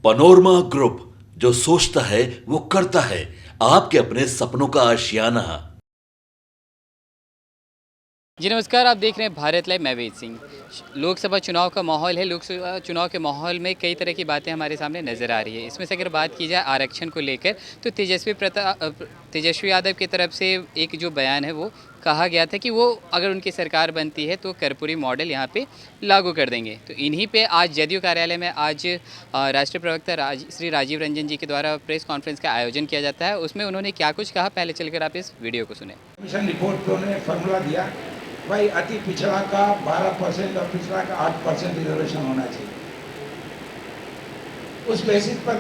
Panorama group, जो सोचता है वो करता है। आपके अपने सपनों का आशियाना। जी नमस्कार, आप देख रहे हैं भारत लाइव। मैं वेद सिंह। लोकसभा चुनाव का माहौल है। लोकसभा चुनाव के माहौल में कई तरह की बातें हमारे सामने नज़र आ रही है। इसमें से अगर बात की जाए आरक्षण को लेकर, तो तेजस्वी यादव की तरफ से एक जो बयान है वो कहा गया था कि वो अगर उनकी सरकार बनती है तो कर्पूरी मॉडल यहाँ पे लागू कर देंगे। तो इन्हीं पे आज जदयू कार्यालय में आज राष्ट्रीय प्रवक्ता श्री राजीव रंजन जी के द्वारा प्रेस कॉन्फ्रेंस का आयोजन किया जाता है। उसमें उन्होंने क्या कुछ कहा, पहले चलकर आप इस वीडियो को सुने। मिशन रिपोर्ट पे उन्होंने फॉर्मूला दिया, भाई अति पिछड़ा का 12% और पिछड़ा का 8% रिजर्वेशन होना चाहिए। उस बेसिस पर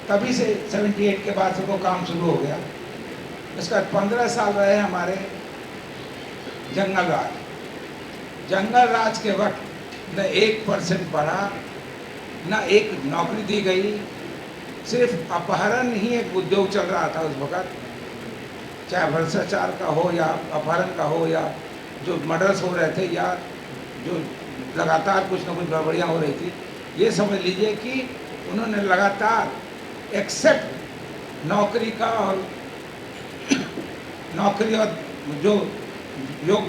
तभी से 78 के बाद से वो काम शुरू हो गया। इसका 15 साल रहे हमारे जंगल राज के वक्त न 1% बढ़ा, न एक नौकरी दी गई। सिर्फ अपहरण ही एक उद्योग चल रहा था उस वक्त, चाहे भ्रष्टाचार का हो या अपहरण का हो या जो मर्डर्स हो रहे थे या जो लगातार कुछ न कुछ गड़बड़ियाँ हो रही थी। ये समझ लीजिए कि उन्होंने लगातार एक्सेप्ट नौकरी का और जो योग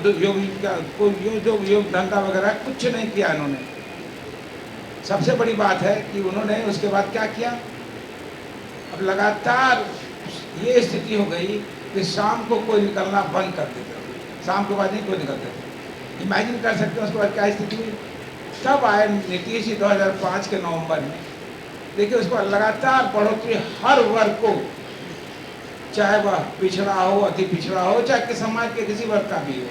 धंधा वगैरह कुछ नहीं किया इन्होंने। सबसे बड़ी बात है कि उन्होंने उसके बाद क्या किया, अब लगातार ये स्थिति हो गई कि शाम को कोई निकलना बंद कर देता, शाम के बाद नहीं कोई निकलता। इमेजिन कर सकते हैं उसके बाद क्या स्थिति हुई। तब आए नीतीश जी 2005 के नवंबर में। देखिए उसके बाद लगातार बढ़ोतरी हर वर्ग को, चाहे वह पिछड़ा हो, अति पिछड़ा हो, चाहे कि समाज के किसी वर्ग का भी हो,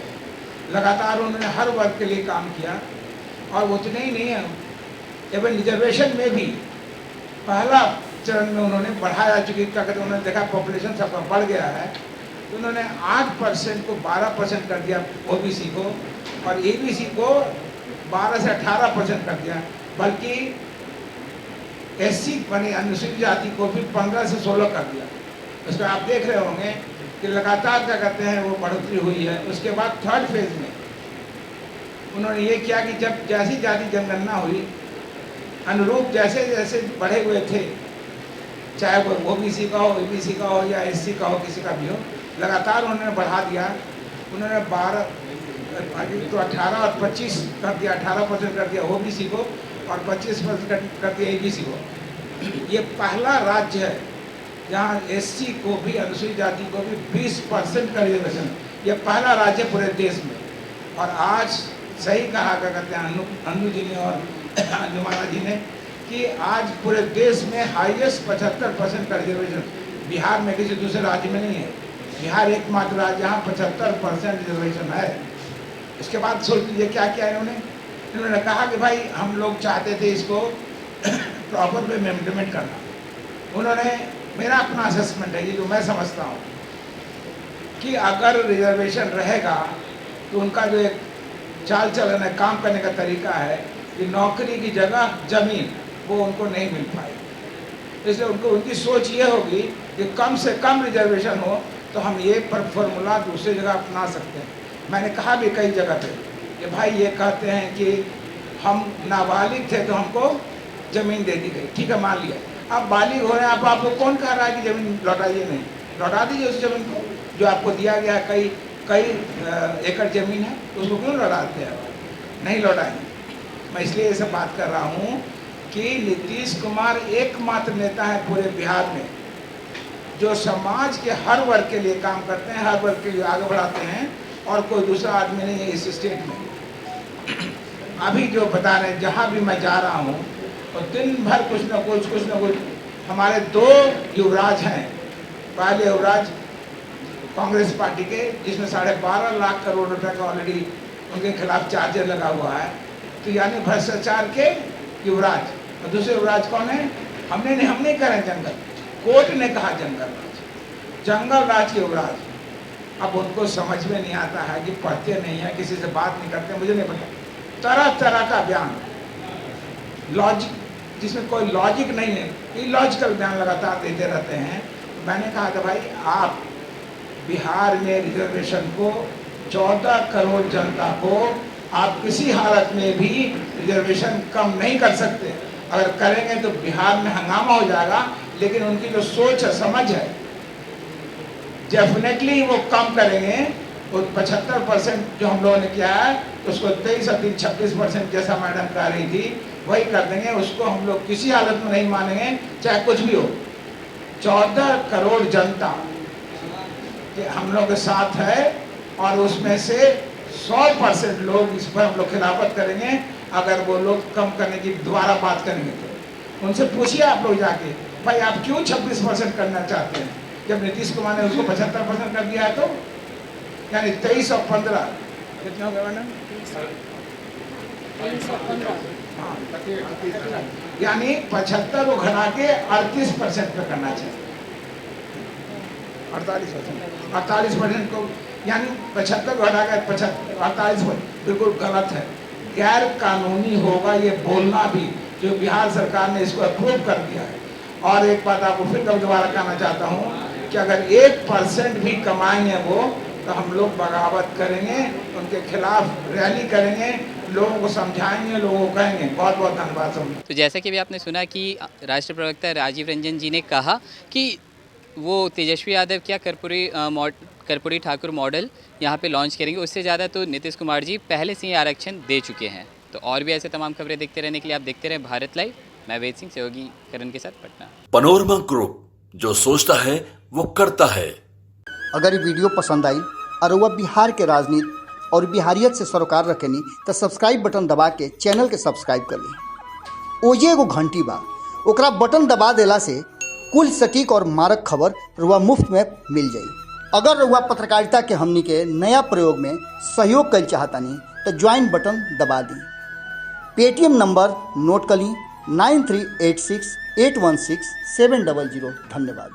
लगातार उन्होंने हर वर्ग के लिए काम किया। और उतने ही नहीं है, एवं रिजर्वेशन में भी पहला चरण में उन्होंने बढ़ाया, चूँकि क्या कहते हैं उन्होंने देखा पॉपुलेशन सबका बढ़ गया है, तो उन्होंने 8% को 12% कर दिया ओबीसी को, और एबीसी को 12 से 18% कर दिया। बल्कि एससी माने अनुसूचित जाति को भी 15 से 16 कर दिया। उसमें आप देख रहे होंगे कि लगातार क्या कहते हैं वो बढ़ोतरी हुई है। उसके बाद थर्ड फेज में उन्होंने ये किया कि जब जैसी जाति जनगणना हुई, अनुरूप जैसे जैसे बढ़े हुए थे, चाहे वो ओबीसी का हो, एबीसी का हो या एससी का हो, किसी का भी हो, लगातार उन्होंने बढ़ा दिया। उन्होंने 12 तो 18 और 25 कर दिया, 18% कर दिया ओबीसी को और 25% कर दिया एबीसी को। ये पहला राज्य है जहाँ एससी को भी, अनुसूचित जाति को भी 20% का रिजर्वेशन। ये पहला राज्य पूरे देश में। और आज सही कहा क्या कहते हैं अनु जी ने और अंजुमाना जी ने कि आज पूरे देश में हाईएस्ट 75% का रिजर्वेशन बिहार में, किसी दूसरे राज्य में नहीं है। बिहार एकमात्र राज्य जहाँ 75% रिजर्वेशन है। इसके बाद सोच लीजिए क्या किया इन्होंने कहा कि भाई हम लोग चाहते थे इसको प्रॉपर वे में इम्प्लीमेंट करना। उन्होंने, मेरा अपना असेसमेंट है ये जो मैं समझता हूँ कि अगर रिजर्वेशन रहेगा तो उनका जो एक चाल चलन है, काम करने का तरीका है कि नौकरी की जगह जमीन वो उनको नहीं मिल पाएगी। इसलिए उनकी सोच ये होगी कि कम से कम रिजर्वेशन हो तो हम ये फॉर्मूला दूसरी जगह अपना सकते हैं। मैंने कहा भी कई जगह पे कि भाई ये कहते हैं कि हम नाबालिग थे तो हमको ज़मीन दे दी गई, ठीक है मान लिया। अब बालिग हो रहे हैं, आपको कौन कह रहा है कि ज़मीन लौटाइए? नहीं, लौटा दीजिए उस ज़मीन को जो आपको दिया गया है। कई एकड़ ज़मीन है, उसको क्यों लौटाते हैं? नहीं लौटाएंगे। मैं इसलिए ये सब बात कर रहा हूँ कि नीतीश कुमार एकमात्र नेता है पूरे बिहार में जो समाज के हर वर्ग के लिए काम करते हैं, हर वर्ग के लिए आगे बढ़ाते हैं, और कोई दूसरा आदमी नहीं है इस स्टेट में। अभी जो बता रहे हैं, जहाँ भी मैं जा रहा हूँ तो दिन भर कुछ न कुछ हमारे 2 युवराज हैं। पहले युवराज कांग्रेस पार्टी के, जिसमें 12.5 लाख करोड़ रुपए का ऑलरेडी उनके खिलाफ चार्जर लगा हुआ है, तो यानी भ्रष्टाचार के युवराज। और दूसरे युवराज कौन है? हमने नहीं कह रहे जंगल, कोर्ट ने कहा जंगल राज के युवराज। अब उनको समझ में नहीं आता है कि पढ़ते नहीं है, किसी से बात नहीं करते, मुझे नहीं पता, तरह तरह का बयान, लॉजिक जिसमें कोई लॉजिक नहीं है, इलॉजिकल बयान लगातार देते रहते हैं। तो मैंने कहा कि भाई आप बिहार में रिजर्वेशन को 14 करोड़ जनता को आप किसी हालत में भी रिजर्वेशन कम नहीं कर सकते। अगर करेंगे तो बिहार में हंगामा हो जाएगा, लेकिन उनकी जो सोच है, समझ है, डेफिनेटली वो कम करेंगे। वो 75% जो हम लोगों ने किया है, तो उसको 23 और 26% जैसा मैडम कह रही थी, वही कर देंगे। उसको हम लोग किसी हालत में नहीं मानेंगे, चाहे कुछ भी हो। 14 करोड़ जनता हम लोग के साथ है, और उसमें से 100% लोग इस पर हम लोग खिलाफत करेंगे। अगर वो लोग कम करने की दोबारा बात करेंगे तो उनसे पूछिए आप लोग जाके, भाई आप क्यों 26% करना चाहते हैं, जब नीतीश कुमार ने उसको 75% कर दिया है। तो यानी 23 और 15 कितना हो गया मैडम? हाँ, यानी 75 को घटा के 38% पे करना चाहिए। 48% को, यानी 75 को घटा के 48%, बिल्कुल गलत है, गैर कानूनी होगा ये बोलना भी, जो बिहार सरकार ने इसको अप्रूव कर दिया है। और एक बात आपको फिर दोबारा कहना चाहता हूँ कि अगर 1% भी कमाएंगे वो, तो हम लोग बगावत करेंगे, उनके खिलाफ रैली करेंगे, लोगों को समझाएंगे, लोगों को कहेंगे। बहुत बहुत धन्यवाद। तो जैसा कि भी आपने सुना कि राष्ट्रीय प्रवक्ता राजीव रंजन जी ने कहा कि वो तेजस्वी यादव क्या कर्पूरी ठाकुर मॉडल यहाँ पे लॉन्च करेंगे, उससे ज़्यादा तो नीतीश कुमार जी पहले से ही आरक्षण दे चुके हैं। तो और भी ऐसे तमाम खबरें देखते रहने के लिए आप देखते रहें भारत लाइव। मैं वेद सिंह, सहयोगी करण के साथ, पटना। पनोरमा ग्रुप, जो सोचता है वो करता है। अगर ये वीडियो पसंद आई और वह बिहार के राजनीति और बिहारियत से सरोकार रखेनी, तो सब्सक्राइब बटन दबा के चैनल के सब्सक्राइब कर ली। ओजे एगो घंटी बा, ओकरा बटन दबा देला से कुल सटीक और मारक खबर रुआ मुफ्त में मिल जाई। अगर रुआ पत्रकारिता के हमनी के नया प्रयोग में सहयोग कर चाहतानी, तो ज्वाइन बटन दबा दी। पेटीएम नंबर नोट कर ली 9386816700। धन्यवाद।